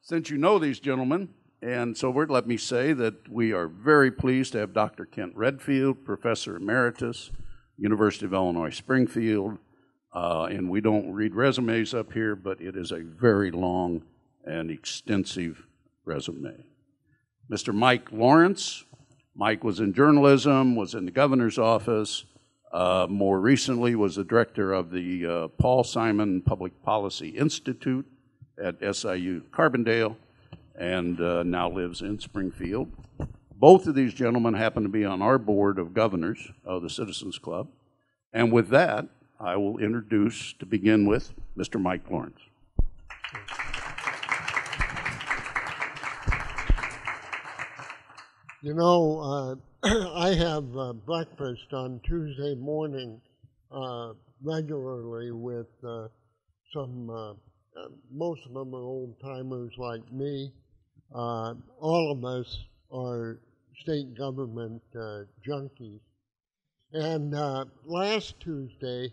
Since you know these gentlemen, and so let me say that we are very pleased to have Dr. Kent Redfield, Professor Emeritus, University of Illinois, Springfield, and we don't read resumes up here, but it is a very long and extensive resume. Mr. Mike Lawrence. Mike was in journalism, was in the governor's office, more recently was the director of the Paul Simon Public Policy Institute at SIU Carbondale, and now lives in Springfield. Both of these gentlemen happen to be on our board of governors of the Citizens Club. And with that, I will introduce, to begin with, Mr. Mike Lawrence. You know, I have breakfast on Tuesday morning regularly with most of them are old-timers like me. All of us are state government junkies. And last Tuesday,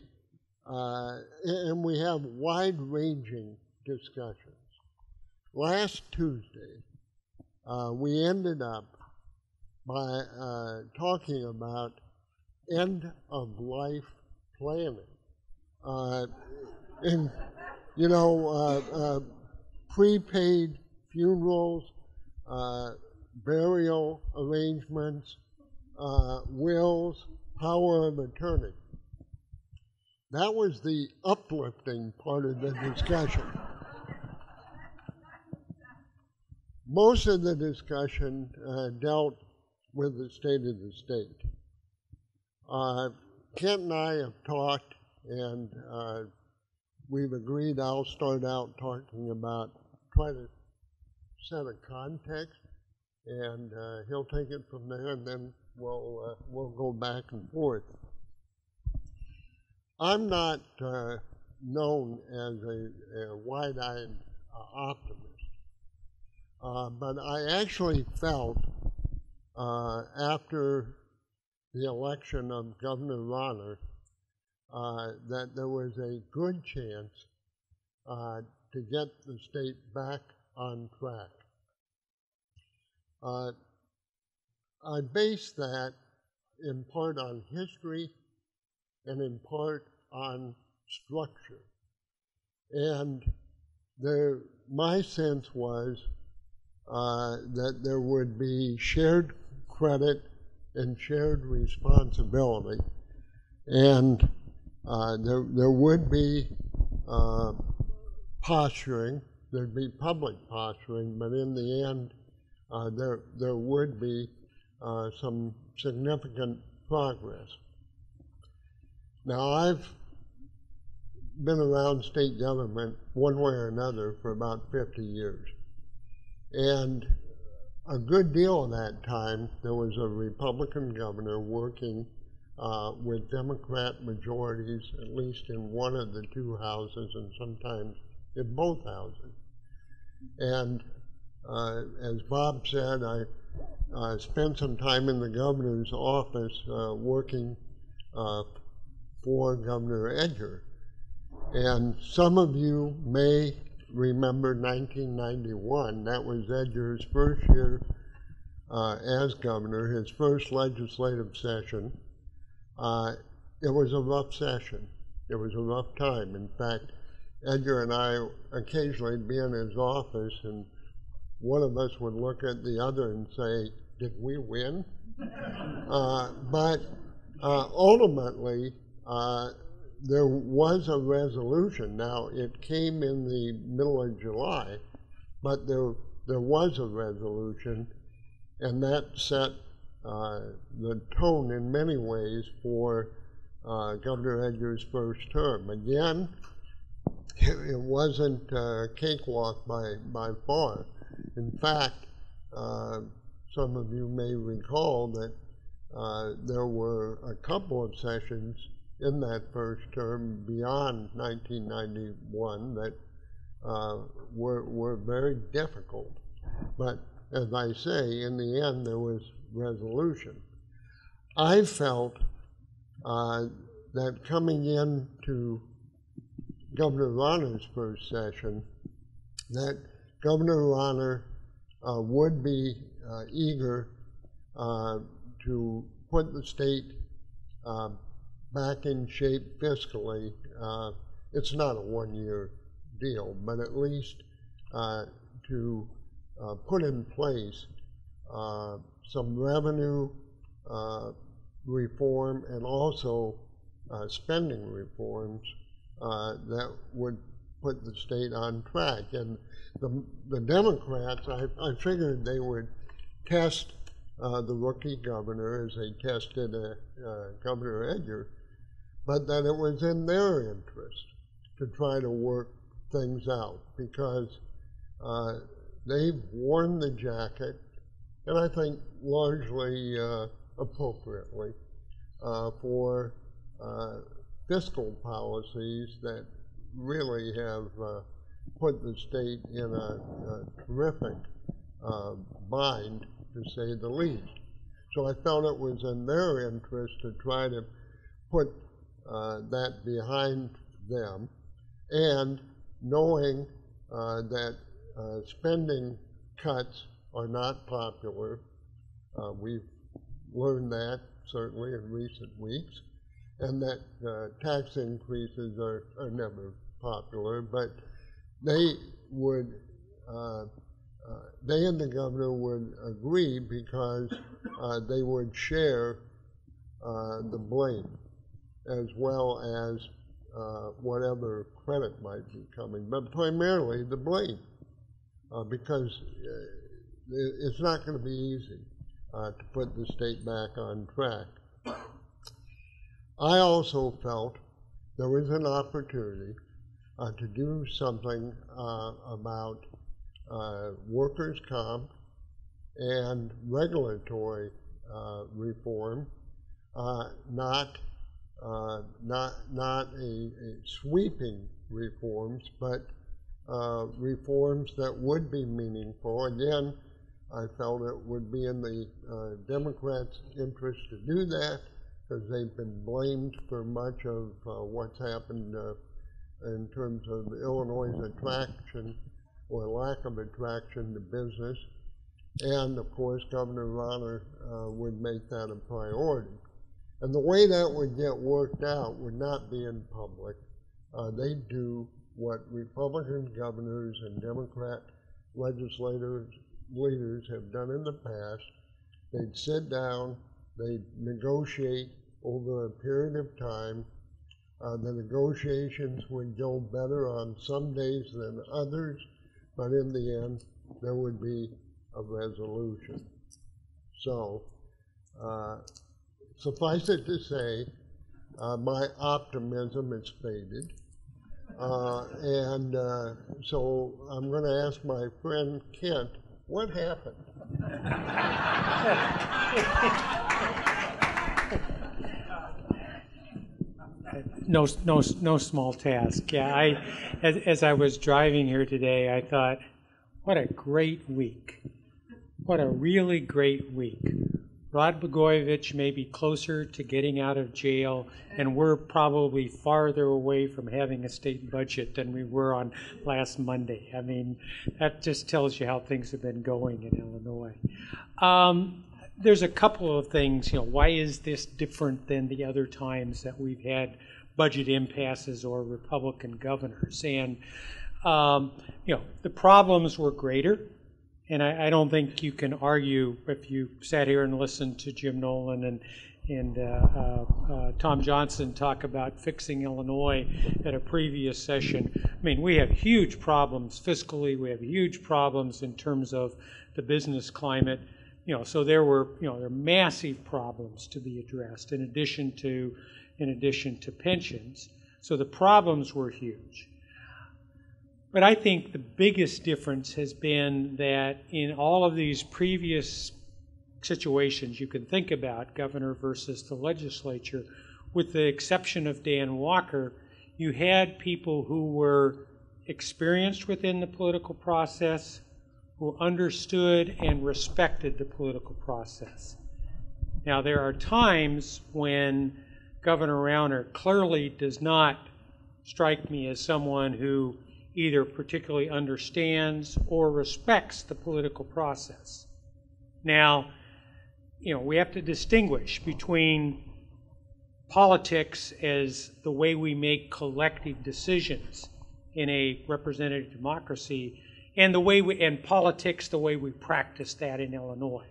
and we have wide-ranging discussions. Last Tuesday, we ended up by talking about end-of-life planning. Prepaid funerals, burial arrangements, wills, power of attorney. That was the uplifting part of the discussion. Most of the discussion dealt with the state of the state. Kent and I have talked, and we've agreed I'll start out talking about, try to set a context, and he'll take it from there, and then we'll go back and forth. I'm not known as a wide-eyed optimist, but I actually felt after the election of Governor Rauner that there was a good chance to get the state back on track. I base that in part on history and in part on structure. And my sense was that there would be shared credit and shared responsibility. And there would be posturing, there'd be public posturing, but in the end, there would be some significant progress. Now, I've been around state government one way or another for about 50 years. And a good deal of that time, there was a Republican governor working with Democrat majorities, at least in one of the two houses and sometimes in both houses. And as Bob said, I spent some time in the governor's office working for Governor Edgar. And some of you may remember 1991. That was Edgar's first year as governor, his first legislative session. It was a rough session. It was a rough time. In fact, Edgar and I occasionally be in his office, and one of us would look at the other and say, "Did we win?" But ultimately, there was a resolution. Now, it came in the middle of July, but there was a resolution, and that set the tone in many ways for Governor Edgar's first term. Again, it wasn't a cakewalk by far. In fact, some of you may recall that there were a couple of sessions in that first term beyond 1991 that were very difficult. But as I say, in the end, there was resolution. I felt that coming into Governor Rauner's first session, that Governor Rauner would be eager to put the state back in shape fiscally. It's not a one-year deal, but at least to put in place some revenue reform and also spending reforms that would put the state on track. And the Democrats, I figured they would test the rookie governor as they tested Governor Edgar, but that it was in their interest to try to work things out because they've worn the jacket, and I think largely appropriately, for fiscal policies that really have put the state in a terrific bind, to say the least. So I felt it was in their interest to try to put that behind them, and knowing that spending cuts are not popular. We've learned that certainly in recent weeks, and that tax increases are never popular, but they would, they and the governor would agree because they would share the blame as well as whatever credit might be coming, but primarily the blame, because it's not going to be easy to put the state back on track. I also felt there was an opportunity to do something about workers' comp and regulatory reform, not a sweeping reforms, but reforms that would be meaningful. Again, I felt it would be in the Democrats' interest to do that because they've been blamed for much of what's happened in terms of Illinois' attraction or lack of attraction to business. And of course, Governor Rauner would make that a priority. And the way that would get worked out would not be in public. They do what Republican governors and Democrat leaders have done in the past. They'd sit down, they'd negotiate over a period of time. The negotiations would go better on some days than others, but in the end, there would be a resolution. So, suffice it to say, my optimism has faded. So I'm going to ask my friend Kent, what happened? No small task. Yeah, as I was driving here today, I thought, what a great week. What a really great week. Rod Blagojevich may be closer to getting out of jail, and we're probably farther away from having a state budget than we were on last Monday. I mean, that just tells you how things have been going in Illinois. There's a couple of things, why is this different than the other times that we've had budget impasses or Republican governors? And, the problems were greater. And I don't think you can argue, if you sat here and listened to Jim Nolan and Tom Johnson talk about fixing Illinois at a previous session. I mean, we have huge problems fiscally. We have huge problems in terms of the business climate. So there were massive problems to be addressed in addition to pensions. So the problems were huge. But I think the biggest difference has been that in all of these previous situations you can think about, governor versus the legislature, with the exception of Dan Walker, you had people who were experienced within the political process, who understood and respected the political process. Now, there are times when Governor Rauner clearly does not strike me as someone who either particularly understands or respects the political process. Now, we have to distinguish between politics as the way we make collective decisions in a representative democracy, and politics the way we practice that in Illinois.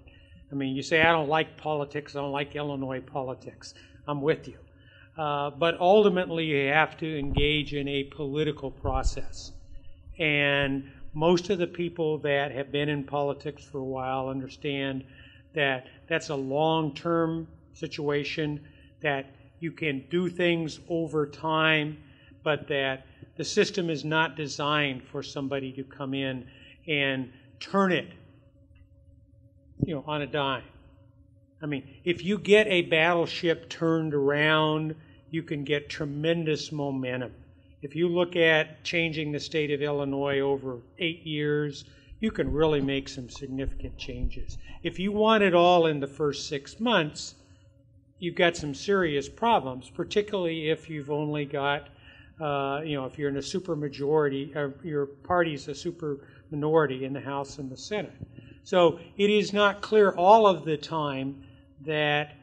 I mean, you say, I don't like politics, I don't like Illinois politics. I'm with you. But ultimately, you have to engage in a political process. And most of the people that have been in politics for a while understand that that's a long-term situation, that you can do things over time, but that the system is not designed for somebody to come in and turn it, on a dime. I mean, if you get a battleship turned around, you can get tremendous momentum. If you look at changing the state of Illinois over 8 years, you can really make some significant changes. If you want it all in the first 6 months, you've got some serious problems, particularly if you've only got, if you're in a supermajority, or your party's a super minority in the House and the Senate. So it is not clear all of the time that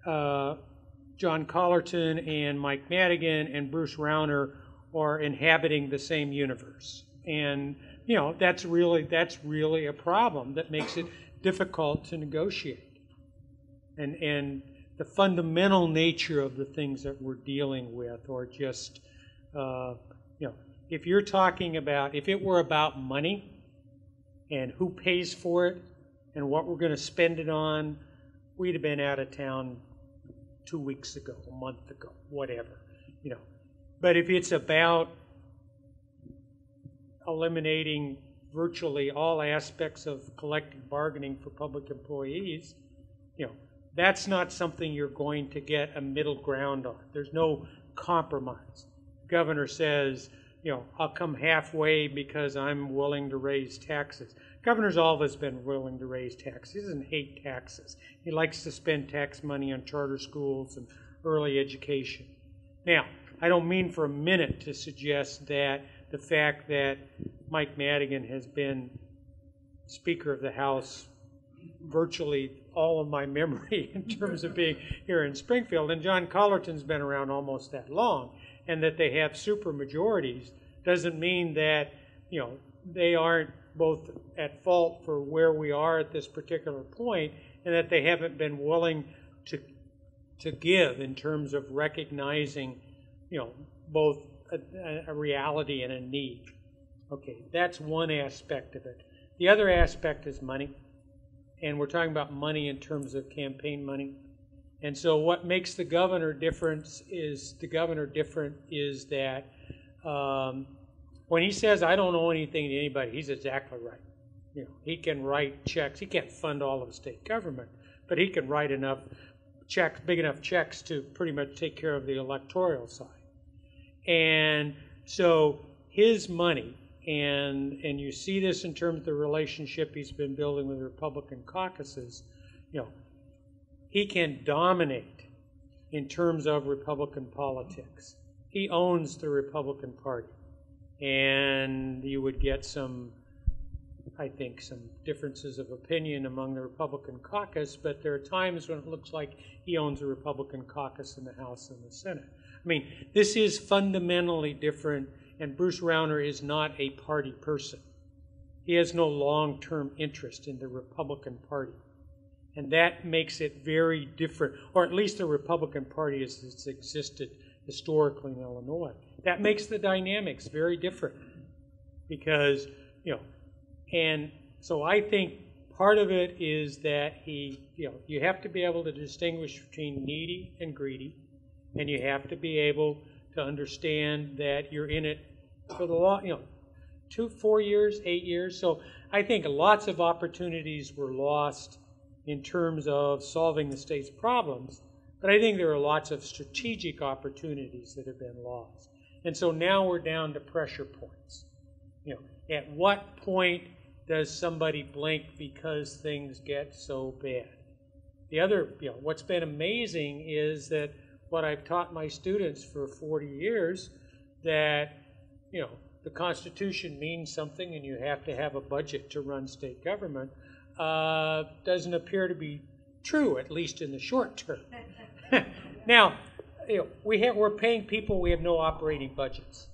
John Collerton and Mike Madigan and Bruce Rauner are inhabiting the same universe. And, that's really a problem that makes it difficult to negotiate. And the fundamental nature of the things that we're dealing with, or just, if you're talking about, if it were about money and who pays for it and what we're going to spend it on, we'd have been out of town 2 weeks ago, a month ago, whatever, But if it's about eliminating virtually all aspects of collective bargaining for public employees, that's not something you're going to get a middle ground on. There's no compromise. The governor says, I'll come halfway because I'm willing to raise taxes. Governor's always been willing to raise taxes. He doesn't hate taxes. He likes to spend tax money on charter schools and early education. Now, I don't mean for a minute to suggest that the fact that Mike Madigan has been Speaker of the House virtually all of my memory in terms of being here in Springfield, and John Collerton's been around almost that long, and that they have super majorities doesn't mean that, they aren't both at fault for where we are at this particular point, and that they haven't been willing to give in terms of recognizing, both a reality and a need. Okay, that's one aspect of it. The other aspect is money, and we're talking about money in terms of campaign money. And so what makes the governor different is that when he says, I don't owe anything to anybody, he's exactly right. He can write checks. He can't fund all of the state government, but he can write enough checks, big enough checks to pretty much take care of the electoral side. And so his money, and you see this in terms of the relationship he's been building with the Republican caucuses, he can dominate in terms of Republican politics. He owns the Republican Party. And you would get some differences of opinion among the Republican caucus, but there are times when it looks like he owns the Republican caucus in the House and the Senate. I mean, this is fundamentally different, and Bruce Rauner is not a party person. He has no long-term interest in the Republican Party. And that makes it very different, or at least the Republican Party as it's existed historically in Illinois. That makes the dynamics very different because, and so I think part of it is that you have to be able to distinguish between needy and greedy, and you have to be able to understand that you're in it for the long, 2, 4 years, 8 years. So I think lots of opportunities were lost in terms of solving the state's problems, but I think there are lots of strategic opportunities that have been lost. And so now we're down to pressure points. At what point does somebody blink because things get so bad? The other, what's been amazing is that what I've taught my students for 40 years, that, the Constitution means something and you have to have a budget to run state government, doesn't appear to be true, at least in the short term. Now, we're paying people, we have no operating budgets.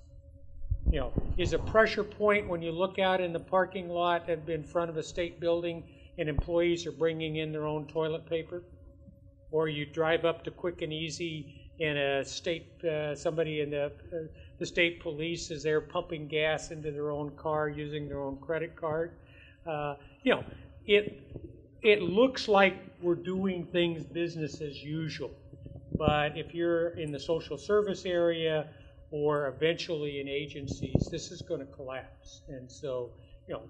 Is a pressure point when you look out in the parking lot in front of a state building and employees are bringing in their own toilet paper? Or you drive up to Quick and Easy and a state, somebody in the state police is there pumping gas into their own car using their own credit card. It looks like we're doing things business as usual. But if you're in the social service area or eventually in agencies, this is going to collapse. And so,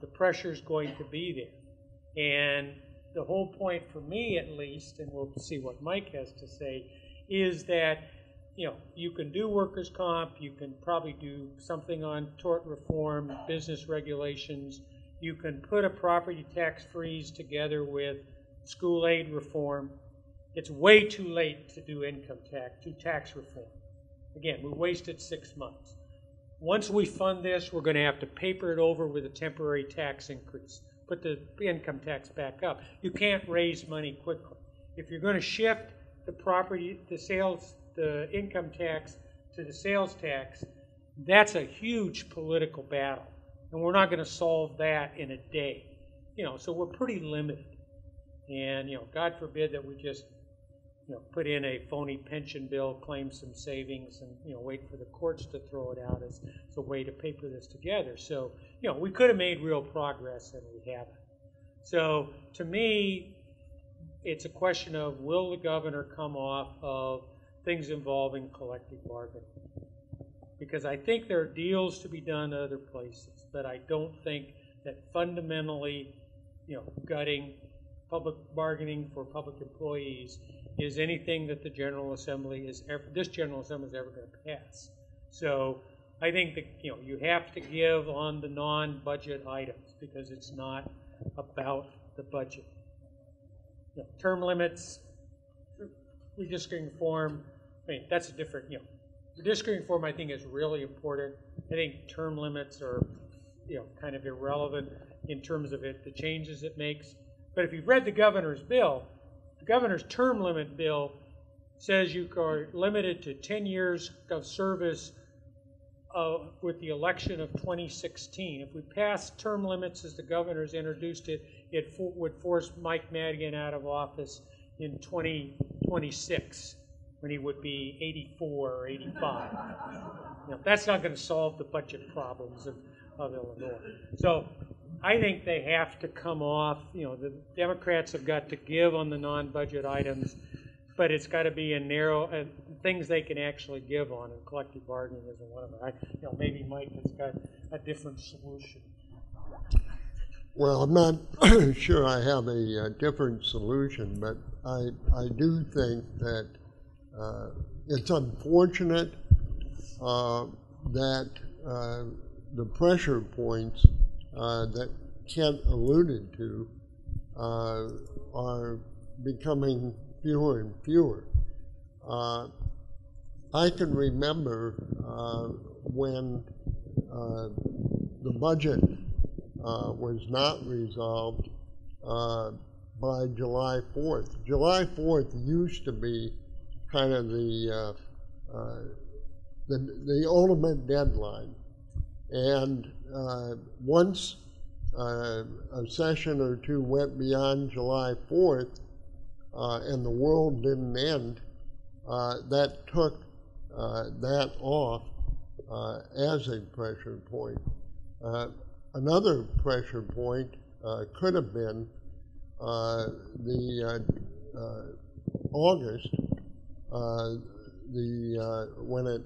the pressure is going to be there. And the whole point for me, at least, and we'll see what Mike has to say, is that, you can do workers' comp, you can probably do something on tort reform, business regulations, you can put a property tax freeze together with school aid reform. It's way too late to do tax reform. Again, we wasted 6 months. Once we fund this, we're going to have to paper it over with a temporary tax increase, put the income tax back up. You can't raise money quickly. If you're going to shift the income tax to the sales tax, that's a huge political battle. And we're not going to solve that in a day. So we're pretty limited. And, God forbid that we just, put in a phony pension bill, claim some savings, and, wait for the courts to throw it out as a way to paper this together. So, we could have made real progress, and we haven't. So, to me, it's a question of, will the governor come off of things involving collective bargaining? Because I think there are deals to be done other places, but I don't think that fundamentally, gutting public bargaining for public employees is anything that the General Assembly this General Assembly is ever going to pass. So I think that you have to give on the non-budget items because it's not about the budget. Term limits, redistricting reform. That's a different. Redistricting reform, I think, is really important. I think term limits are, kind of irrelevant in terms of the changes it makes. But if you've read the governor's bill, the governor's term limit bill says you are limited to 10 years of service with the election of 2016. If we pass term limits as the governor's introduced it, it would force Mike Madigan out of office in 2026 when he would be 84 or 85. That's not going to solve the budget problems of Illinois. So I think they have to come off. The Democrats have got to give on the non-budget items, but it's got to be in narrow things they can actually give on, and collective bargaining isn't one of them. Maybe Mike has got a different solution. Well, I'm not sure I have a different solution, but I do think that it's unfortunate that the pressure points that Kent alluded to are becoming fewer and fewer. I can remember when the budget was not resolved by July 4th. July 4th used to be kind of the ultimate deadline. And once a session or two went beyond July 4th and the world didn't end, that took that off as a pressure point. Another pressure point could have been the August, when it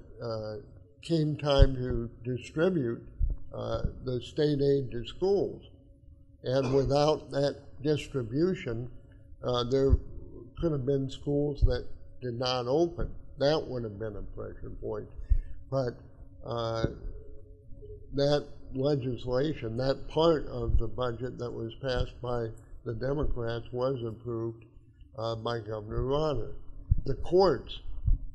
came time to distribute the state aid to schools. And without that distribution, there could have been schools that did not open. That would have been a pressure point. But that legislation, that part of the budget that was passed by the Democrats was approved by Governor Rauner. The courts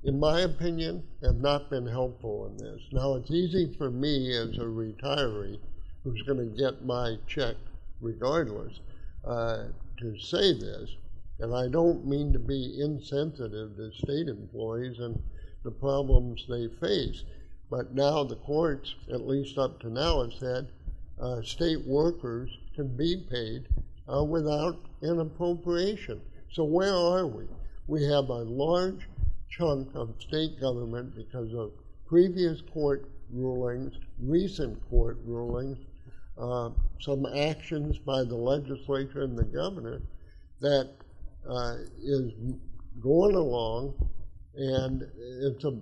in my opinion, have not been helpful in this. Now, it's easy for me as a retiree who's going to get my check regardless to say this, and I don't mean to be insensitive to state employees and the problems they face, but now the courts, at least up to now, have said state workers can be paid without an appropriation. So where are we? We have a large chunk of state government because of previous court rulings, recent court rulings, some actions by the legislature and the governor that is going along, and it's a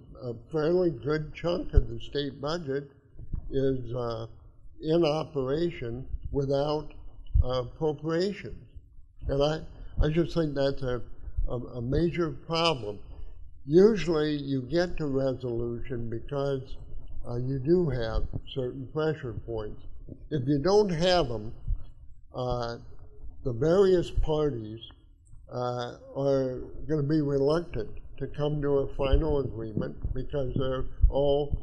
fairly good chunk of the state budget is in operation without appropriations. And I just think that's a major problem. Usually you get to resolution because you do have certain pressure points. If you don't have them, the various parties are going to be reluctant to come to a final agreement because they're all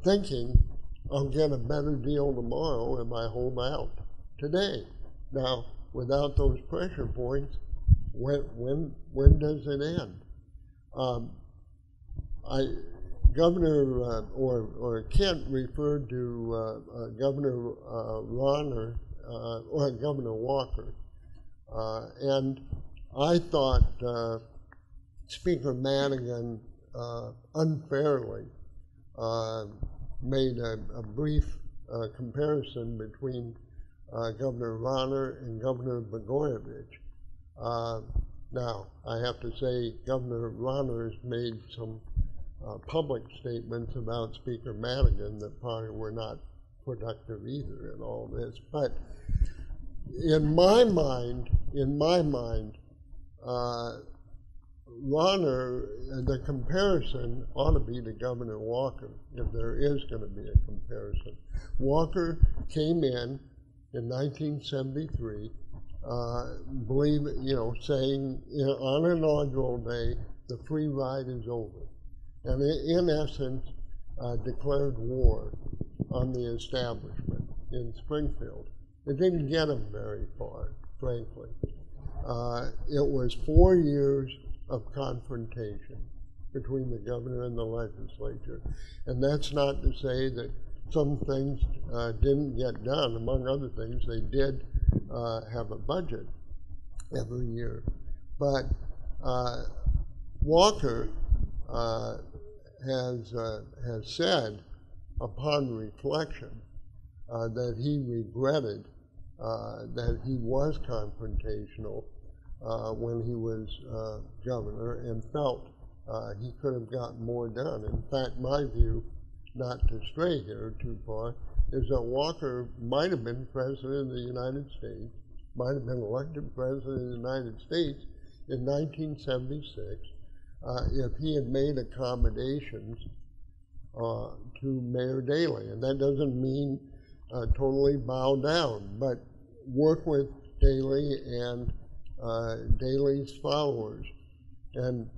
thinking, I'll get a better deal tomorrow if I hold out today. Now, without those pressure points, when does it end? Governor or Kent referred to Governor Ron or Governor Walker, and I thought Speaker Madigan unfairly made a brief comparison between Governor Ronner and Governor Blagojevich. Now, I have to say Governor Ronner has made some public statements about Speaker Madigan that probably were not productive either in all this. But in my mind, Ronner, the comparison ought to be to Governor Walker, if there is going to be a comparison. Walker came in 1973, saying on inaugural day, the free ride is over. And in essence, declared war on the establishment in Springfield. It didn't get him very far, frankly. It was 4 years of confrontation between the governor and the legislature. And that's not to say that some things didn't get done. Among other things, they did have a budget every year. But Walker has said, upon reflection, that he regretted that he was confrontational when he was governor and felt he could have gotten more done. In fact, my view, not to stray here too far, is that Walker might have been president of the United States, might have been elected president of the United States in 1976 if he had made accommodations to Mayor Daley. And that doesn't mean totally bow down, but work with Daley and Daley's followers. And,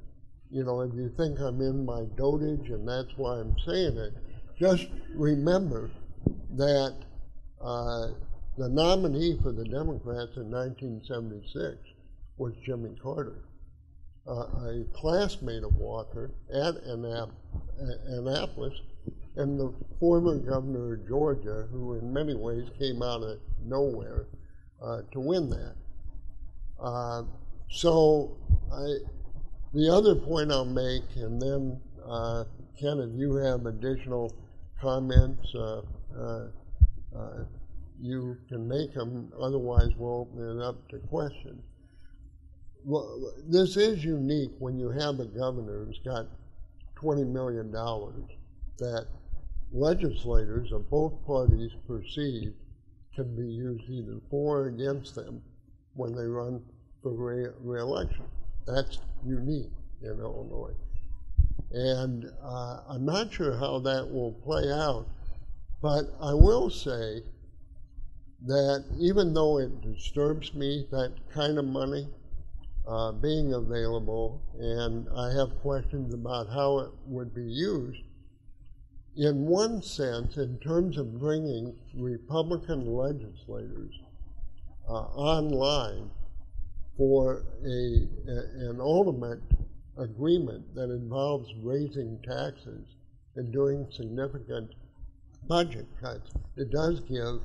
if you think I'm in my dotage and that's why I'm saying it, just remember that the nominee for the Democrats in 1976 was Jimmy Carter, a classmate of Walker at Annapolis, and the former governor of Georgia, who in many ways came out of nowhere to win that. The other point I'll make, and then Ken, if you have additional comments, you can make them, otherwise we'll open it up to questions. Well, this is unique when you have a governor who's got $20 million that legislators of both parties perceive can be used either for or against them when they run for re-election. That's unique in Illinois. And I'm not sure how that will play out, but I will say that even though it disturbs me, that kind of money, being available, and I have questions about how it would be used. In one sense, in terms of bringing Republican legislators online for an ultimate agreement that involves raising taxes and doing significant budget cuts, it does give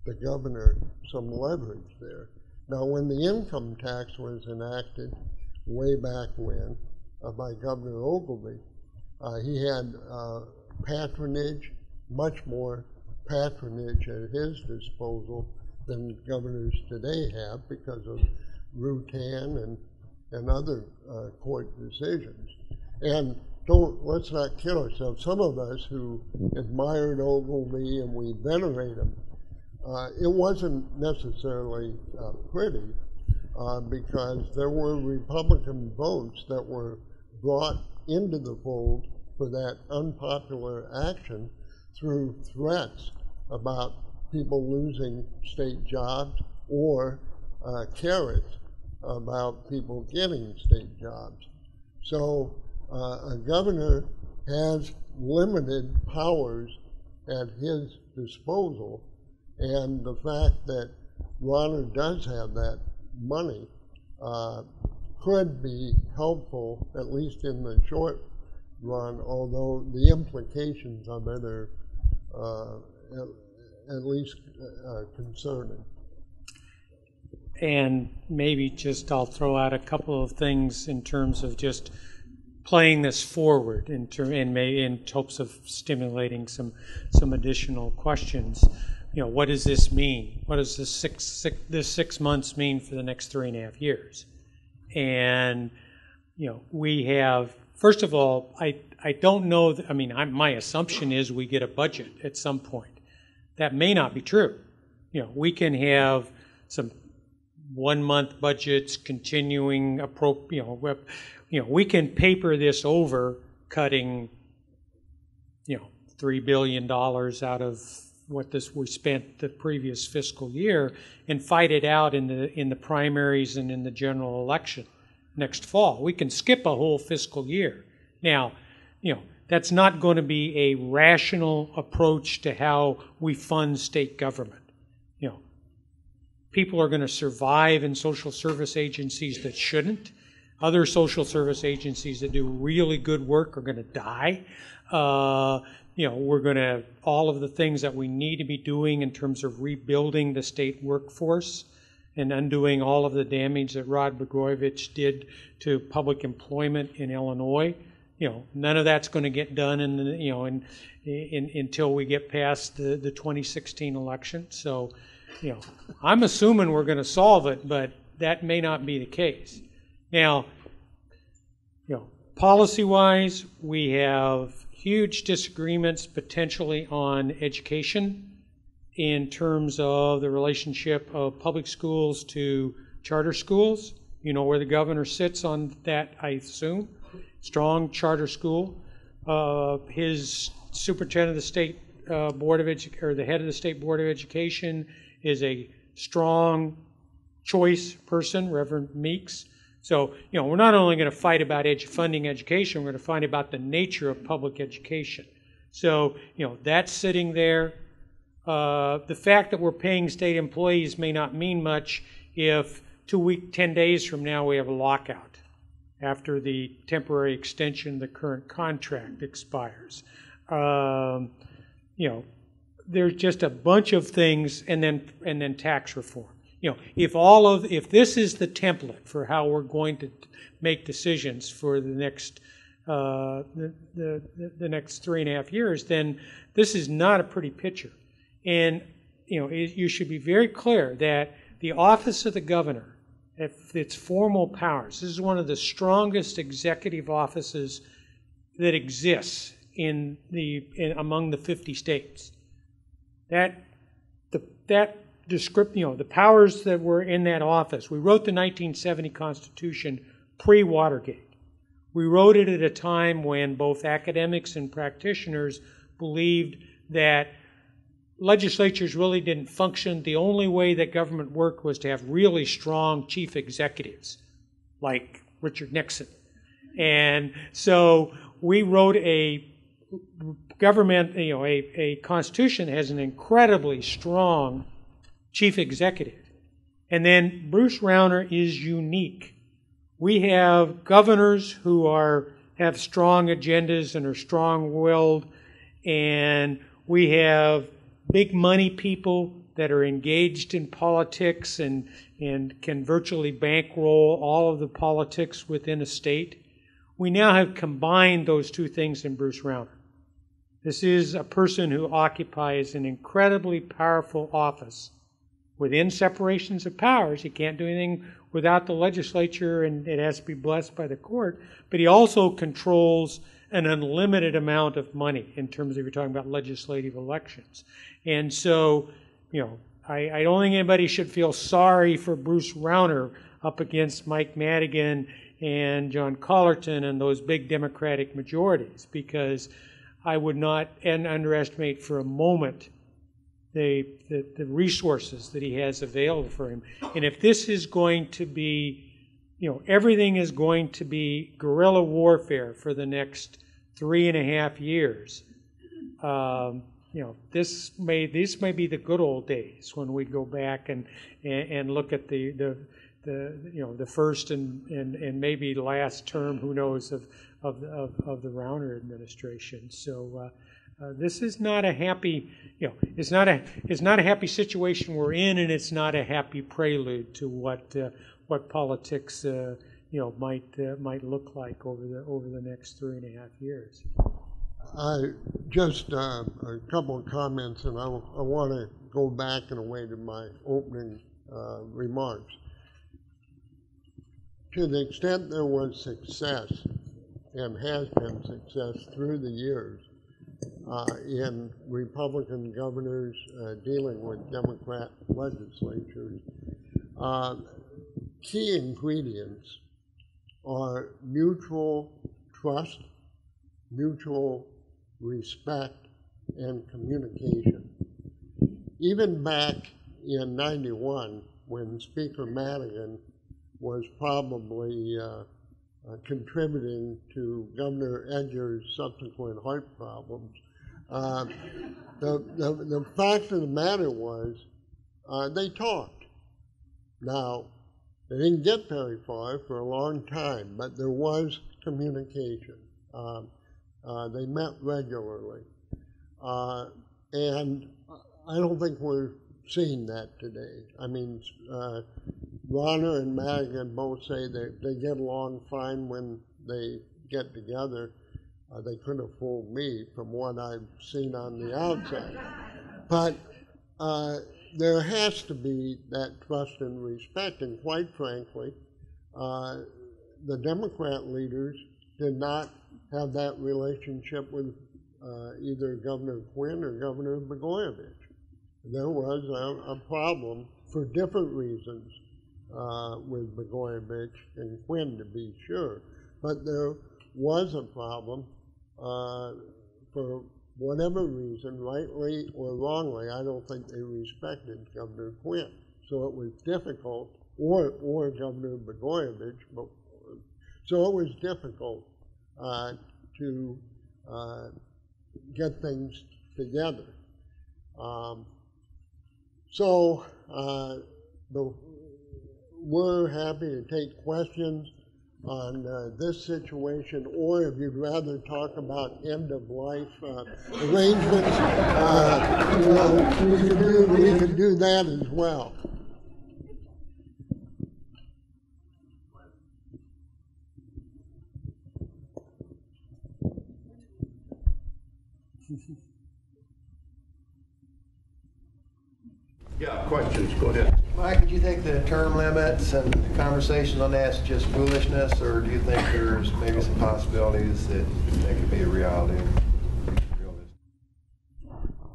the governor some leverage there. Now, when the income tax was enacted way back when by Governor Ogilvy, he had patronage, much more patronage at his disposal than governors today have because of Rutan and other court decisions. And let's not kid ourselves. Some of us who admired Ogilvy and we venerate him, it wasn't necessarily pretty because there were Republican votes that were brought into the fold for that unpopular action through threats about people losing state jobs or carrots about people getting state jobs. So a governor has limited powers at his disposal, and the fact that Ronner does have that money could be helpful, at least in the short run, although the implications of it are at least concerning. And maybe just I'll throw out a couple of things in terms of just playing this forward in hopes of stimulating some additional questions. You know, what does this mean? What does this 6 months mean for the next 3.5 years? And you know, we have, first of all, I don't know. I mean, my assumption is we get a budget at some point. That may not be true. You know, we can have some 1-month budgets continuing. We can paper this over, cutting, $3 billion out of what we spent the previous fiscal year, and fight it out in the primaries and in the general election next fall. We can skip a whole fiscal year. Now, that's not going to be a rational approach to how we fund state government. People are going to survive in social service agencies that shouldn't. Other social service agencies that do really good work are going to die. We're going to, all of the things that we need to be doing in terms of rebuilding the state workforce and undoing all of the damage that Rod Blagojevich did to public employment in Illinois. None of that's going to get done until we get past the 2016 election. So, I'm assuming we're going to solve it, but that may not be the case. Now, policy-wise, we have huge disagreements potentially on education in terms of the relationship of public schools to charter schools. You know where the governor sits on that, I assume. Strong charter school. His superintendent of the state board of education, or the head of the state board of education, is a strong choice person, Reverend Meeks. So, we're not only going to fight about funding education, we're going to fight about the nature of public education. So, that's sitting there. The fact that we're paying state employees may not mean much if 10 days from now we have a lockout after the temporary extension of the current contract expires. There's just a bunch of things, and then tax reform. If this is the template for how we're going to make decisions for the next the next 3.5 years, then this is not a pretty picture. And you should be very clear that the office of the governor, if its formal powers, this is one of the strongest executive offices that exists among the 50 states. The powers that were in that office. We wrote the 1970 Constitution pre-Watergate. We wrote it at a time when both academics and practitioners believed that legislatures really didn't function. The only way that government worked was to have really strong chief executives like Richard Nixon. And so we wrote a government, a constitution that has an incredibly strong chief executive. And then Bruce Rauner is unique. We have governors who have strong agendas and are strong-willed, and we have big money people that are engaged in politics and can virtually bankroll all of the politics within a state. We now have combined those two things in Bruce Rauner. This is a person who occupies an incredibly powerful office within separations of powers. He can't do anything without the legislature, and it has to be blessed by the court. But he also controls an unlimited amount of money in terms of, you're talking about legislative elections. And so, I don't think anybody should feel sorry for Bruce Rauner up against Mike Madigan and John Collerton and those big Democratic majorities, because I would not underestimate for a moment the resources that he has available for him. And if this is going to be, everything is going to be guerrilla warfare for the next 3.5 years, this may be the good old days when we go back and look at the first and maybe last term, who knows, of the Rauner administration. So this is not a happy, it's not a happy situation we're in, and it's not a happy prelude to what politics might look like over the next 3.5 years. Just a couple of comments, and I want to go back in a way to my opening remarks. To the extent there was success, and has been success through the years, in Republican governors dealing with Democrat legislatures, key ingredients are mutual trust, mutual respect, and communication. Even back in '91, when Speaker Madigan was probably contributing to Governor Edger's subsequent heart problems, the fact of the matter was they talked. Now, they didn't get very far for a long time, but there was communication. They met regularly. And I don't think we're seeing that today. I mean, Rauner and Madigan both say that they get along fine when they get together. They couldn't have fooled me from what I've seen on the outside. But there has to be that trust and respect, and quite frankly, the Democrat leaders did not have that relationship with either Governor Quinn or Governor Blagojevich. There was a problem for different reasons with Blagojevich and Quinn, to be sure, but there was a problem for whatever reason, rightly or wrongly. I don't think they respected Governor Quinn, so it was difficult, or Governor Blagojevich, but so it was difficult to get things together. We're happy to take questions on this situation, or if you'd rather talk about end-of-life arrangements, we can do that as well. Yeah, questions, go ahead. Mike, do you think the term limits and conversations on that is just foolishness, or do you think there's maybe some possibilities that they could be a reality?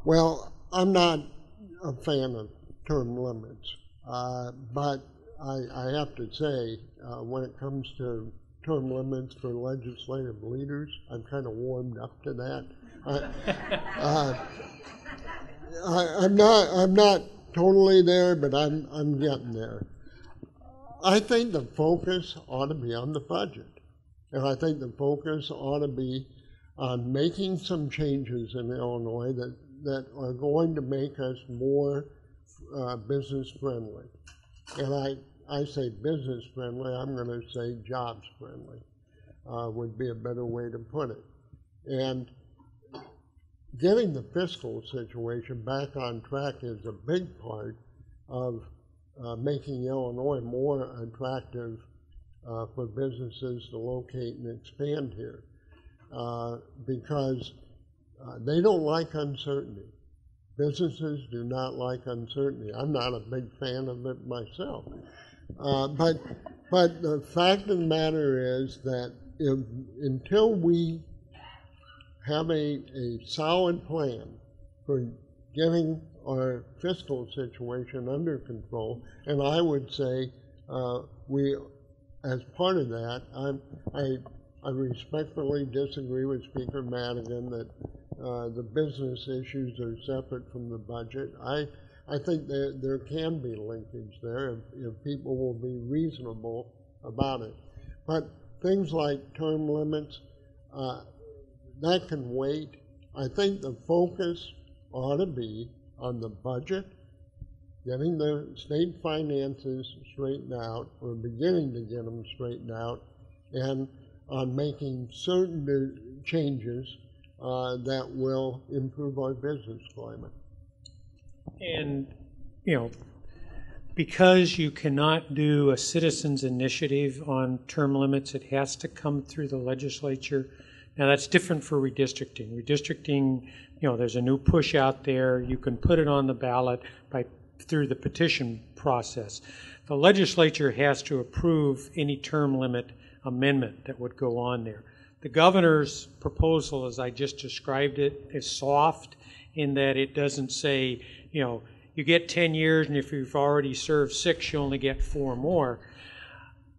Well, I'm not a fan of term limits, but I have to say, when it comes to term limits for legislative leaders, I'm kind of warmed up to that. I'm not totally there, but I'm getting there. I think the focus ought to be on the budget. And I think the focus ought to be on making some changes in Illinois that are going to make us more business friendly. And I say business friendly, I'm going to say jobs friendly would be a better way to put it. And getting the fiscal situation back on track is a big part of making Illinois more attractive for businesses to locate and expand here, because they don't like uncertainty. Businesses do not like uncertainty. I'm not a big fan of it myself. But the fact of the matter is that until we have a solid plan for getting our fiscal situation under control, and I would say as part of that, I respectfully disagree with Speaker Madigan that the business issues are separate from the budget. I think that there can be linkage there if people will be reasonable about it. But things like term limits, that can wait. I think the focus ought to be on the budget, getting the state finances straightened out, or beginning to get them straightened out, and on making certain changes that will improve our business climate. And, because you cannot do a citizens' initiative on term limits, it has to come through the legislature. Now, that's different for redistricting. Redistricting, there's a new push out there. You can put it on the ballot through the petition process. The legislature has to approve any term limit amendment that would go on there. The governor's proposal, as I just described it, is soft in that it doesn't say, you get 10 years, and if you've already served 6, you only get 4 more.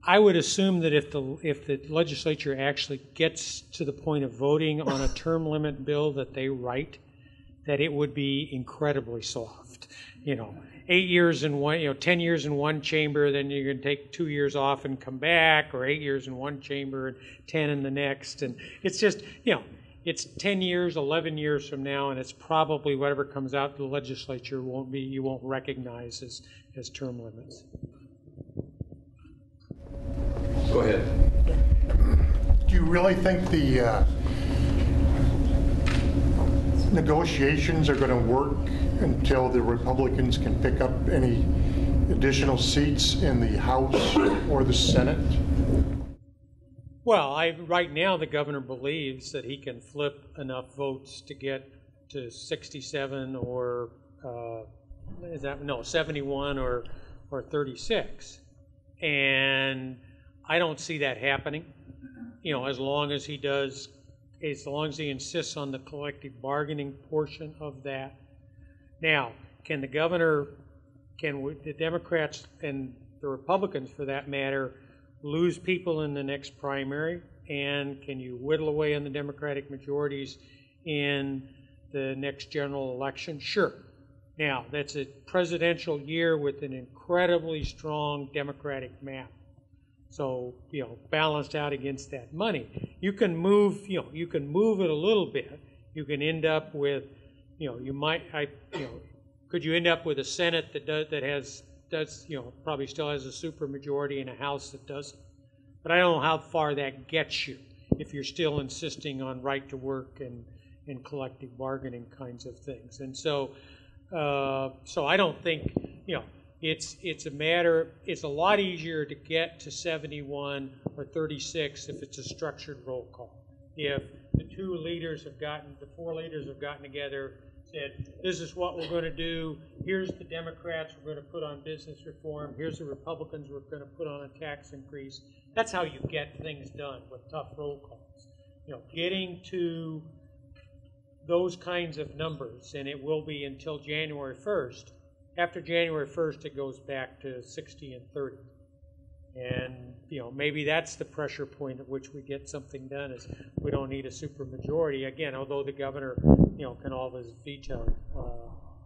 I would assume that if the legislature actually gets to the point of voting on a term limit bill that they write, that it would be incredibly soft. 8 years in one, 10 years in one chamber, then you're going to take 2 years off and come back, or 8 years in one chamber and 10 in the next. And it's just, it's 10 years, 11 years from now, and it's probably whatever comes out the legislature you won't recognize as term limits. Go ahead. Do you really think the negotiations are going to work until the Republicans can pick up any additional seats in the House or the Senate? Well, right now the governor believes that he can flip enough votes to get to 67 or 71 or 36, and I don't see that happening. As long as he insists on the collective bargaining portion of that. Now, can the Democrats and the Republicans, for that matter, lose people in the next primary? And can you whittle away on the Democratic majorities in the next general election? Sure. Now, that's a presidential year with an incredibly strong Democratic map. So, balanced out against that money. You can move, you can move it a little bit. You can end up with, could you end up with a Senate that probably still has a supermajority and a House that doesn't? But I don't know how far that gets you if you're still insisting on right to work and collective bargaining kinds of things. And so I don't think, it's a lot easier to get to 71 or 36 if it's a structured roll call. If the 4 leaders have gotten together, said, this is what we're going to do, here's the Democrats we're going to put on business reform, here's the Republicans we're going to put on a tax increase. That's how you get things done with tough roll calls. Getting to those kinds of numbers, and it will be until January 1st. After January 1st, it goes back to 60 and 30. And, maybe that's the pressure point at which we get something done, is we don't need a supermajority. Again, although the governor, can always veto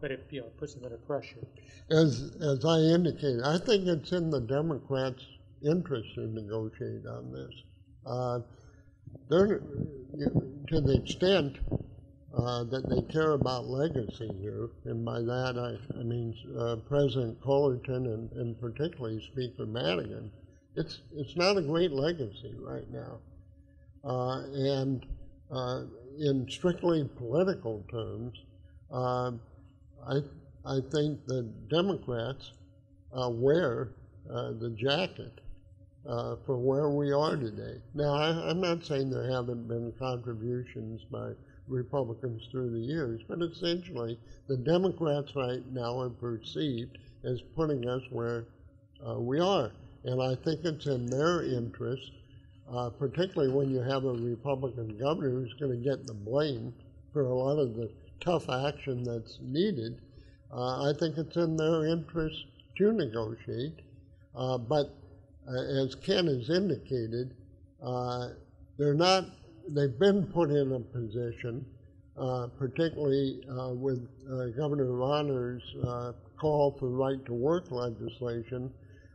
but it puts them under pressure. As I indicated, I think it's in the Democrats' interest to negotiate on this. To the extent that they care about legacy here, and by that I mean President Fullerton and particularly Speaker Madigan, it's not a great legacy right now. And in strictly political terms, I think the Democrats wear the jacket for where we are today. Now, I'm not saying there haven't been contributions by Republicans through the years, but essentially the Democrats right now are perceived as putting us where we are. And I think it's in their interest, particularly when you have a Republican governor who's going to get the blame for a lot of the tough action that's needed. I think it's in their interest to negotiate. But as Ken has indicated, they've been put in a position, particularly with Governor Rauner's call for right-to-work legislation,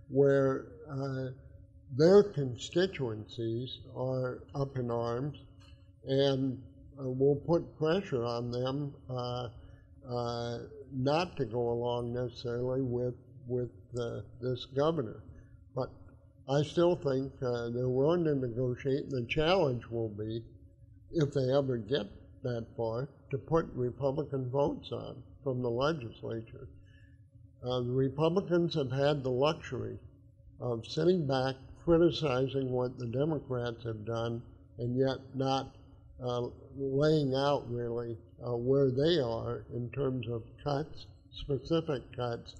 where their constituencies are up in arms and will put pressure on them not to go along necessarily with this governor. But I still think they're willing to negotiate. The challenge will be, if they ever get that far, to put Republican votes on from the legislature. The Republicans have had the luxury of sitting back, criticizing what the Democrats have done, and yet not laying out really where they are in terms of cuts, specific cuts,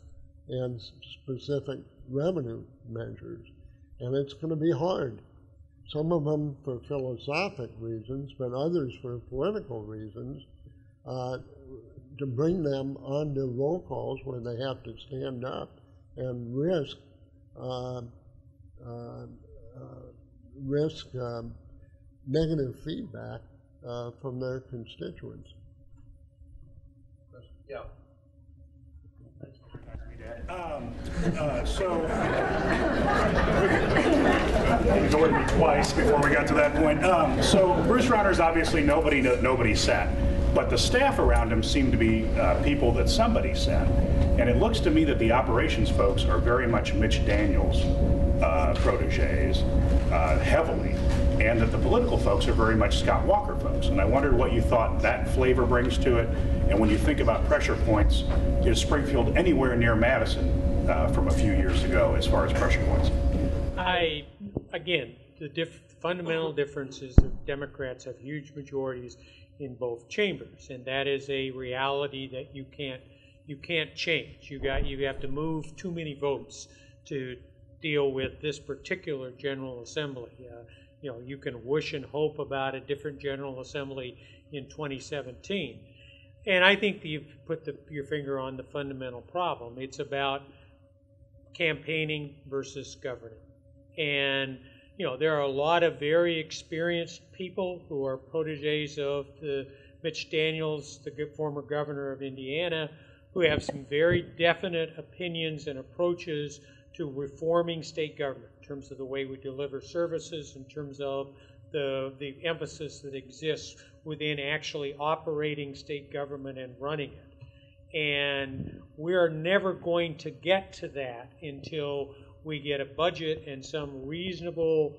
and specific revenue measures. And it's going to be hard. Some of them for philosophic reasons, but others for political reasons, to bring them onto roll calls where they have to stand up and risk negative feedback from their constituents. Yeah. So, ignored me twice before we got to that point. So Bruce Rauner's obviously nobody sat, but the staff around him seem to be people that somebody sat. And it looks to me that the operations folks are very much Mitch Daniels' proteges, heavily, and that the political folks are very much Scott Walker folks. And I wondered what you thought that flavor brings to it. And when you think about pressure points, is Springfield anywhere near Madison from a few years ago as far as pressure points? Again, the fundamental difference is the Democrats have huge majorities in both chambers, and that is a reality that you can't change. You have to move too many votes to deal with this particular General Assembly. You can wish and hope about a different General Assembly in 2017. And I think you've put your finger on the fundamental problem. It's about campaigning versus governing. And, there are a lot of very experienced people who are proteges of Mitch Daniels, the former governor of Indiana, who have some very definite opinions and approaches to reforming state government in terms of the way we deliver services, in terms of the emphasis that exists within actually operating state government and running it. And we're never going to get to that until we get a budget and some reasonable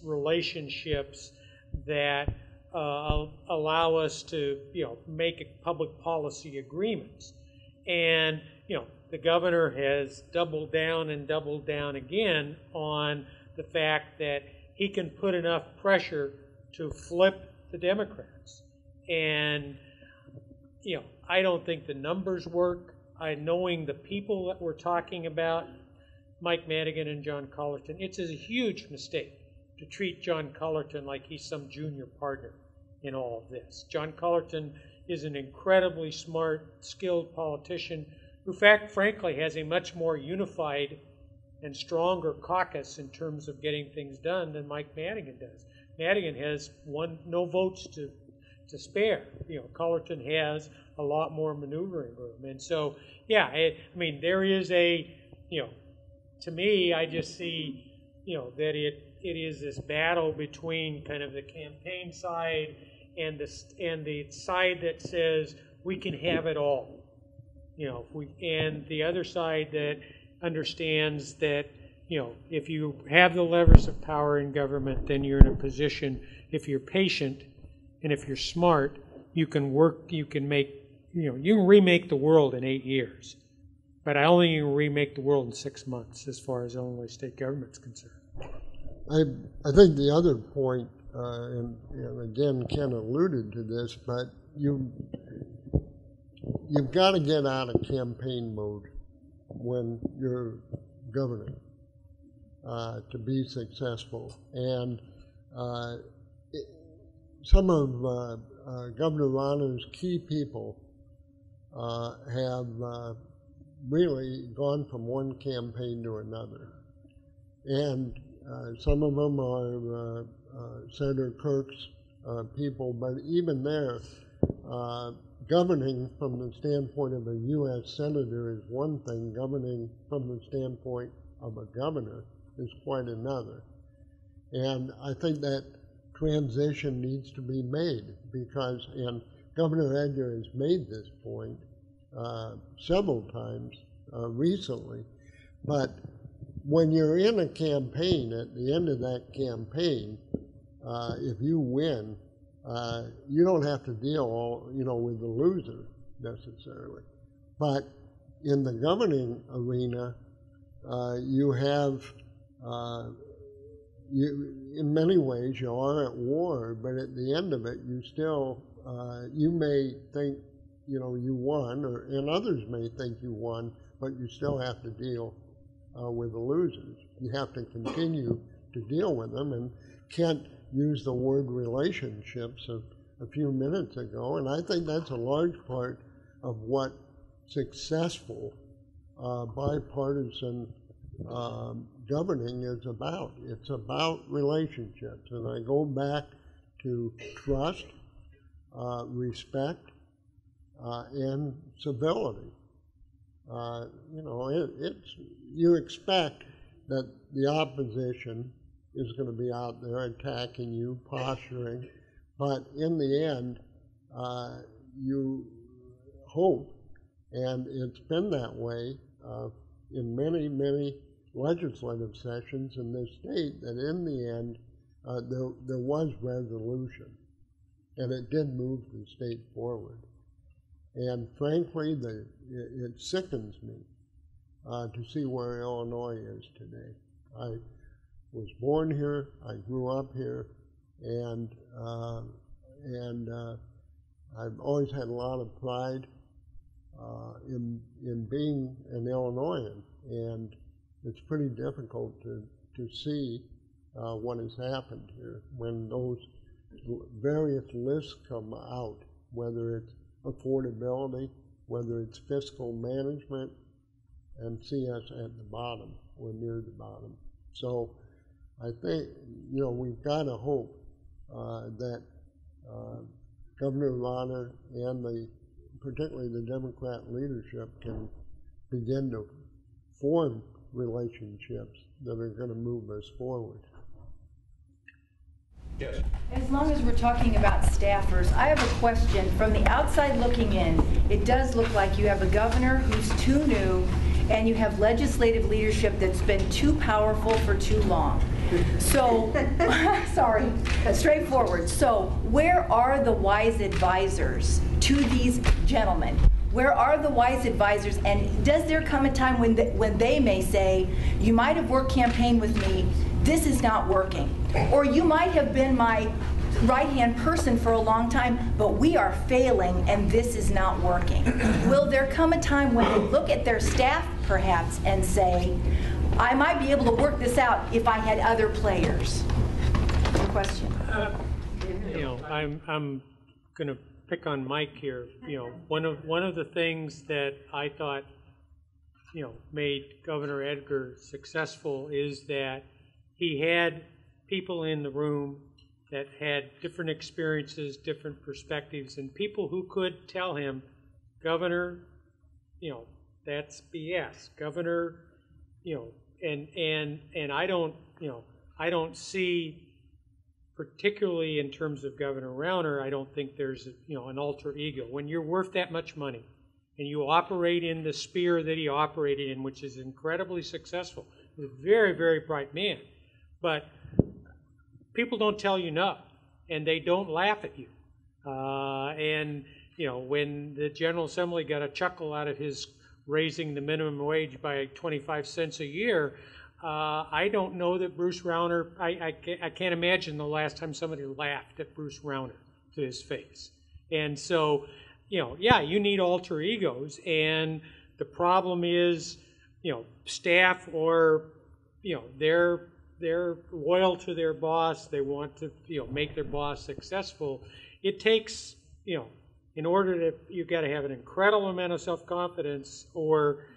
relationships that allow us to, make public policy agreements. And, the governor has doubled down and doubled down again on the fact that he can put enough pressure to flip the Democrats. And, I don't think the numbers work. Knowing the people that we're talking about, Mike Madigan and John Collerton, it's a huge mistake to treat John Collerton like he's some junior partner in all of this. John Collerton is an incredibly smart, skilled politician who, frankly, has a much more unified and stronger caucus in terms of getting things done than Mike Madigan does. Madigan has no votes to to spare. Cullerton has a lot more maneuvering room, and so yeah, I mean there is a to me I just see that it is this battle between kind of the campaign side and the side that says we can have it all, and the other side that understands that if you have the levers of power in government, then you're in a position, if you're patient and if you're smart, you can remake the world in 8 years. But I only can remake the world in 6 months as far as Illinois state government's concerned. I think the other point, and again, Ken alluded to this, but you've got to get out of campaign mode when you're governing to be successful. And some of Governor Rauner's key people have really gone from one campaign to another. And some of them are Senator Kirk's people, but even there, governing from the standpoint of a U.S. Senator is one thing, governing from the standpoint of a governor is quite another. And I think that transition needs to be made because, and Governor Edgar has made this point several times recently, but when you're in a campaign, at the end of that campaign, if you win, you don't have to deal with the loser necessarily. But in the governing arena, you have, in many ways, you are at war, but at the end of it, you still, you may think, you won, and others may think you won, but you still have to deal with the losers. You have to continue to deal with them, and Kent used the word relationships a few minutes ago, and I think that's a large part of what successful bipartisan governing is about. It's about relationships, and I go back to trust, respect, and civility. You expect that the opposition is going to be out there attacking you, posturing, but in the end, you hope, and it's been that way in many, many legislative sessions in this state, that in the end, there was resolution, and it did move the state forward. And frankly, it sickens me to see where Illinois is today. I was born here, I grew up here, and I've always had a lot of pride in being an Illinoisan, and it's pretty difficult to see what has happened here when those various lists come out, whether it's affordability, whether it's fiscal management, and see us at the bottom or near the bottom. So I think, we've got to hope that Governor Rauner and particularly the Democrat leadership can begin to form relationships that are going to move us forward. Yes. As long as we're talking about staffers, I have a question. From the outside looking in, it does look like you have a governor who's too new, and you have legislative leadership that's been too powerful for too long. So, sorry, straightforward. So, where are the wise advisors to these gentlemen? Where are the wise advisors, and does there come a time when they may say, you might have worked campaign with me, this is not working, or you might have been my right-hand person for a long time, but we are failing and this is not working. Will there come a time when they look at their staff perhaps and say, I might be able to work this out if I had other players? Good question. I'm going to pick on Mike here. One of the things that I thought made Governor Edgar successful is that he had people in the room that had different experiences, different perspectives, and people who could tell him, Governor, that's BS. Governor, and I don't see, particularly in terms of Governor Rauner, I don't think there's an alter ego. When you're worth that much money and you operate in the sphere that he operated in, which is incredibly successful, he's a very, very bright man, but people don't tell you no, and they don't laugh at you. When the General Assembly got a chuckle out of his raising the minimum wage by 25 cents a year, I don't know that Bruce Rauner, I can't imagine the last time somebody laughed at Bruce Rauner to his face. And so, you need alter egos, and the problem is, staff or, they're loyal to their boss, they want to, make their boss successful. It takes, in order to, you've got to have an incredible amount of self-confidence, or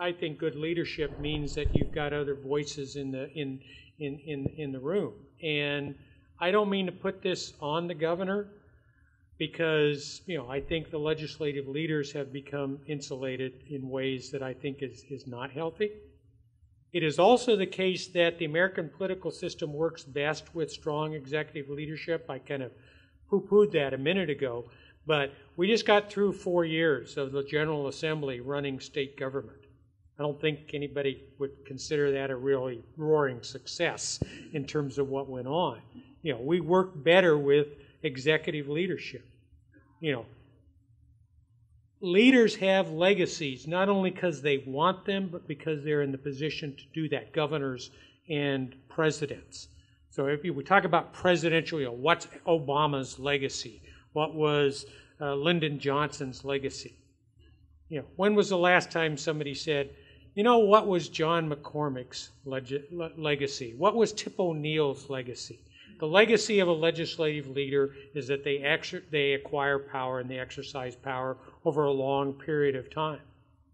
I think good leadership means that you've got other voices in the room. And I don't mean to put this on the governor, because I think the legislative leaders have become insulated in ways that I think is not healthy. It is also the case that the American political system works best with strong executive leadership. I kind of poo-pooed that a minute ago, but we just got through 4 years of the General Assembly running state government. I don't think anybody would consider that a really roaring success in terms of what went on. We work better with executive leadership. Leaders have legacies, not only because they want them, but because they're in the position to do that, governors and presidents. So if we talk about presidential, what's Obama's legacy? What was Lyndon Johnson's legacy? When was the last time somebody said, what was John McCormick's legacy? What was Tip O'Neill's legacy? The legacy of a legislative leader is that they acquire power and they exercise power over a long period of time.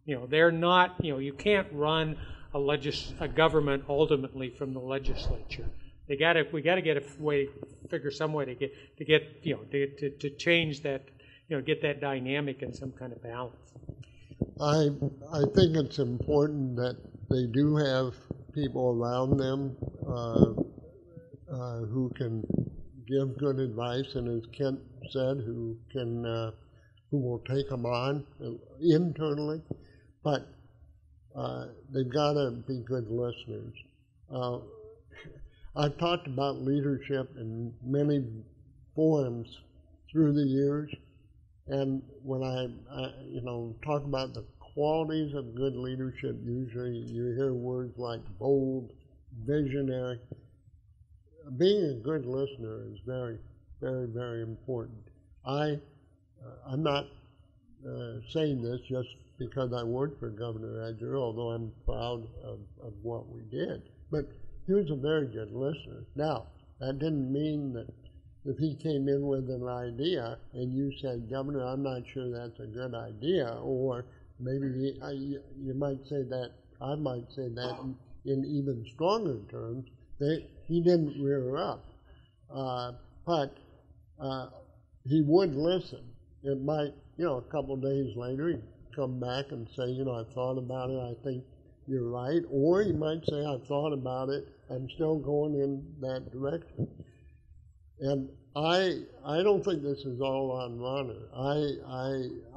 They're not, you can't run a government ultimately from the legislature. We got to get a way, figure some way to change that, get that dynamic in some kind of balance. I think it's important that they do have people around them who can give good advice, and as Kent said, who will take them on internally, but they've got to be good listeners. I've talked about leadership in many forums through the years, and when I talk about the qualities of good leadership, usually you hear words like bold, visionary. Being a good listener is very, very, very important. I'm not saying this just because I worked for Governor Edger, although I'm proud of what we did. But he was a very good listener. Now, that didn't mean that if he came in with an idea and you said, Governor, I'm not sure that's a good idea, or maybe you might say that, I might say that in even stronger terms, he didn't rear up. But he would listen. It might, a couple of days later, he'd come back and say, I've thought about it, I think you're right. Or he might say, I've thought about it, I'm still going in that direction. And I don't think this is all on Rauner.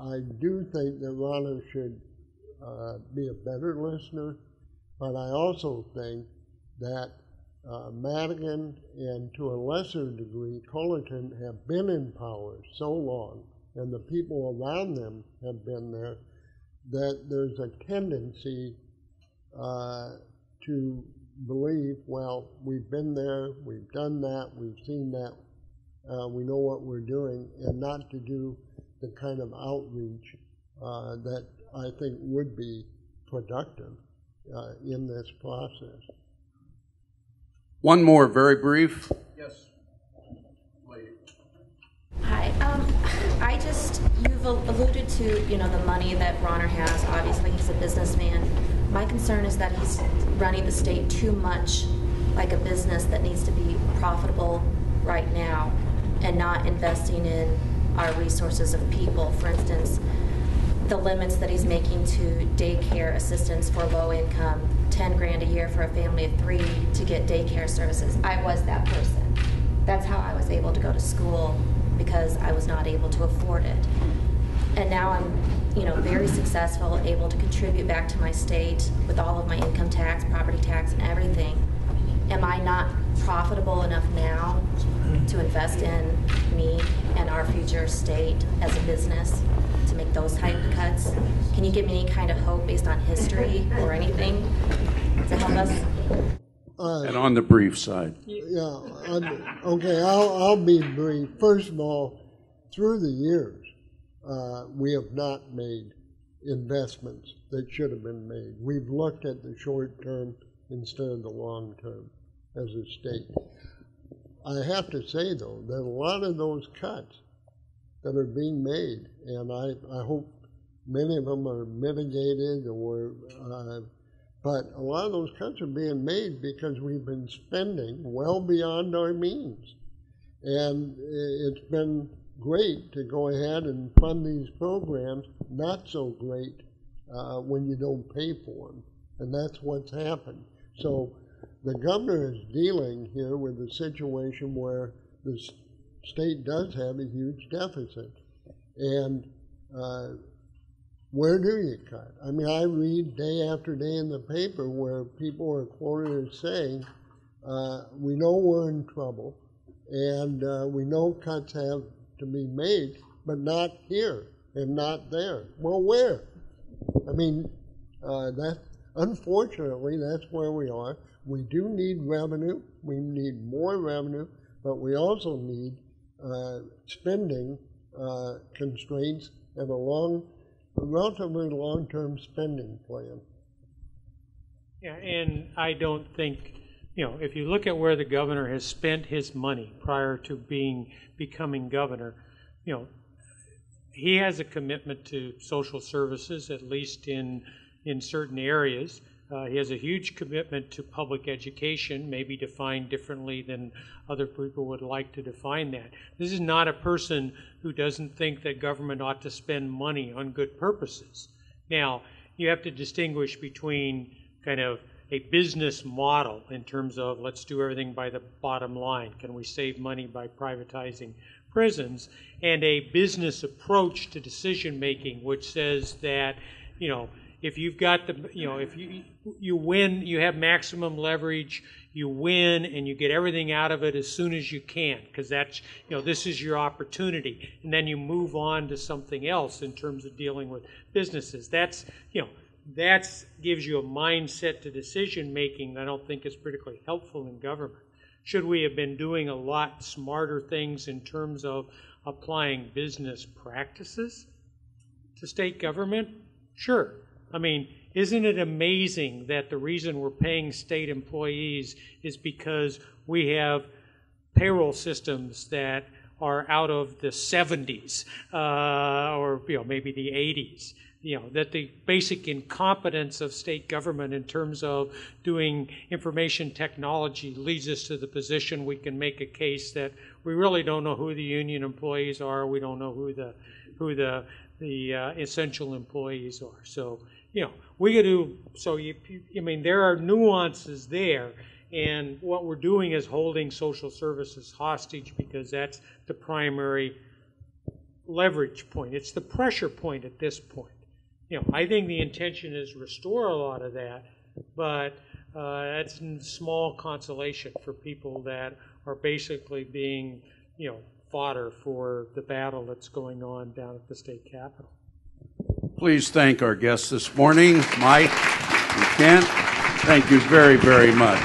I do think that Rauner should be a better listener, but I also think that Madigan and to a lesser degree Cullerton have been in power so long, and the people around them have been there, that there's a tendency to believe, well, we've been there, we've done that, we've seen that, we know what we're doing, and not to do the kind of outreach that I think would be productive in this process. One more, very brief. Yes. Hi. You've alluded to, the money that Rauner has. Obviously, he's a businessman. My concern is that he's running the state too much like a business that needs to be profitable right now and not investing in our resources of people. For instance, the limits that he's making to daycare assistance for low income, 10 grand a year for a family of 3 to get daycare services. I was that person. That's how I was able to go to school, because I was not able to afford it. And now I'm, very successful, able to contribute back to my state with all of my income tax, property tax, and everything. Am I not profitable enough now to invest in me and our future state as a business to make those type of cuts? Can you give me any kind of hope based on history or anything to help us? And on the brief side. Yeah, okay, I'll be brief. First of all, through the years, we have not made investments that should have been made. We've looked at the short term instead of the long term as a state. I have to say, though, that a lot of those cuts that are being made, and I hope many of them are mitigated, but a lot of those cuts are being made because we've been spending well beyond our means. And it's been great to go ahead and fund these programs, not so great when you don't pay for them. And that's what's happened. So the governor is dealing here with a situation where the state does have a huge deficit. And where do you cut? I mean, I read day after day in the paper where people are quoted as saying, we know we're in trouble, and we know cuts have to be made, but not here and not there. Well, where? I mean, unfortunately, that's where we are. We do need revenue. We need more revenue, but we also need spending constraints and a relatively long-term spending plan. Yeah, and I don't think, if you look at where the governor has spent his money prior to becoming governor, he has a commitment to social services, at least in certain areas. He has a huge commitment to public education, maybe defined differently than other people would like to define that. This is not a person who doesn't think that government ought to spend money on good purposes. Now, you have to distinguish between kind of a business model in terms of let's do everything by the bottom line. Can we save money by privatizing prisons? And a business approach to decision making, which says that, if you've got if you win, you have maximum leverage, you win, and you get everything out of it as soon as you can, because that's, this is your opportunity. And then you move on to something else in terms of dealing with businesses. That gives you a mindset to decision making that I don't think is particularly helpful in government. Should we have been doing a lot smarter things in terms of applying business practices to state government? Sure. I mean, isn't it amazing that the reason we're paying state employees is because we have payroll systems that are out of the 70s or maybe the 80s? That the basic incompetence of state government in terms of doing information technology leads us to the position we can make a case that we really don't know who the union employees are. We don't know who the essential employees are. So, we got to. So, there are nuances there, and what we're doing is holding social services hostage because that's the primary leverage point. It's the pressure point at this point. I think the intention is restore a lot of that, but that's small consolation for people that are basically being, fodder for the battle that's going on down at the state capitol. Please thank our guests this morning, Mike and Kent. Thank you very, very much.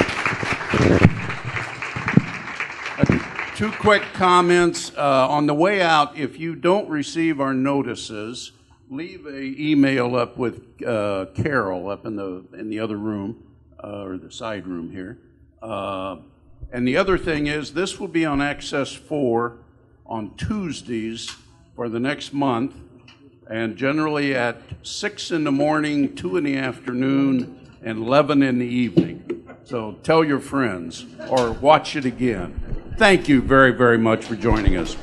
Two quick comments. On the way out, if you don't receive our notices, leave an email up with Carol up in the other room, or the side room here. And the other thing is, this will be on Access 4 on Tuesdays for the next month, and generally at 6 in the morning, 2 in the afternoon, and 11 in the evening. So tell your friends, or watch it again. Thank you very, very much for joining us.